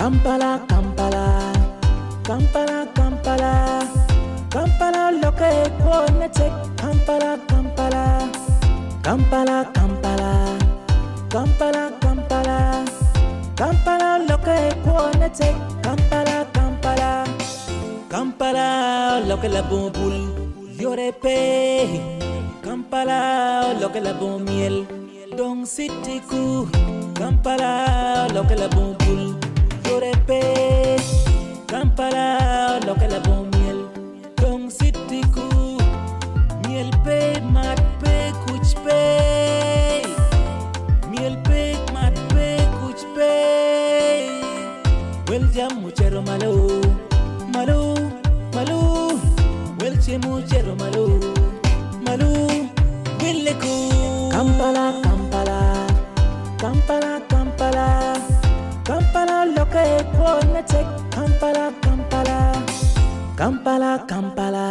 Kampala, Kampala, Kampala, Kampala, Kampala, lo que pone check. Kampala, Kampala, Kampala, Kampala, Kampala, Kampala, Kampala, lo que pone check. Kampala, Kampala, Kampala, lo que la bombul, yorepe. Kampala, lo que la bon miel, don sitiku. Kampala, lo que la bombul, yorepe. Kampala, lo que la bon miel, don sitiku. Miel pe, mat pe, kuch pe. Miel pe, mat pe, kuch pe. Wel jam muchero malo, malo, malo. Wel che muchero malo, malo. Willeku. Kampala, Kampala, Kampala, Kampala, Kampala, lo que pone check. Kampala, Kampala, Kampala, Kampala,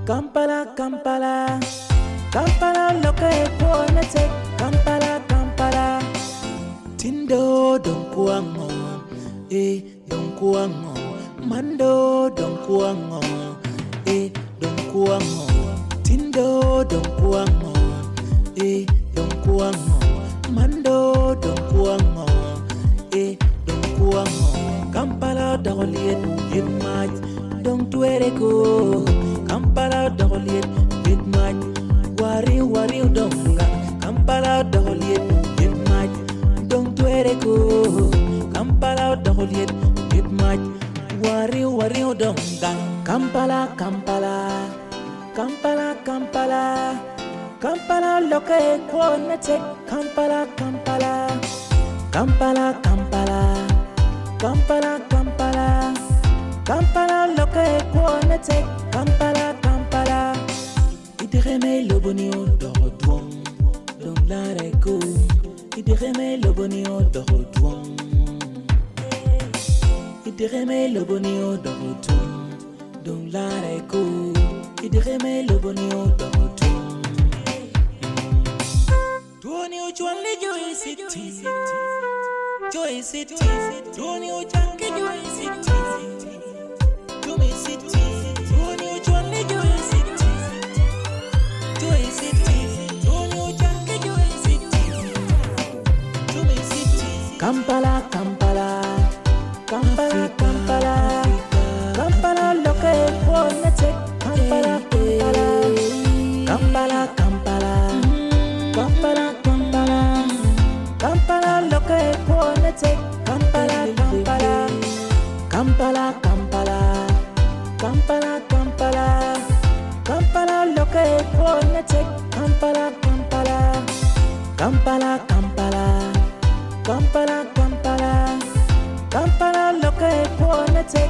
Kampala, Kampala, Kampala, lo que pone check. Kampala, Kampala. Tindo don kuango, don kuango. Mando don kuango, don kuango. Tindo don kuango, don kuango. Mando don kuango, don kuango. Kampala dagoliet yet maj don tuereko. Kampala dagoliet yet maj wari wari donga. Kampala dagoliet yet maj don tuereko. Kampala dagoliet yet maj wari wari donga. Kampala, Kampala, Kampala, Kampala, Kampala, lo que pone check. Kampala, Kampala, Kampala, Kampala, Kampala, Kampala, Kampala, lo que pone check. Kampala, Kampala. Idireme lo bonio doro duong, don la reko. Idireme lo bonio doro duong. Idireme lo bonio doro duong, don la reko. Idireme lo bonio doro duong. Duoni uchuanle Joy City, Joy City. Duoni uchange Joy City, Joy City. Duoni uchuanle Joy City, Joy City. Duoni uchange Joy City, Joy City. Kampala, Kampala, Kampala, Kampala, Kampala, lo que pone check. Kampala, Kampala, Kampala, Kampala, Kampala, Kampala, Kampala, lo que pone check. Kampala, Kampala, Kampala, Kampala, Kampala, Kampala, Kampala, lo que pone check. Kampala, Kampala, Kampala, Kampala, Kampala, Kampala, Kampala, lo que pone check.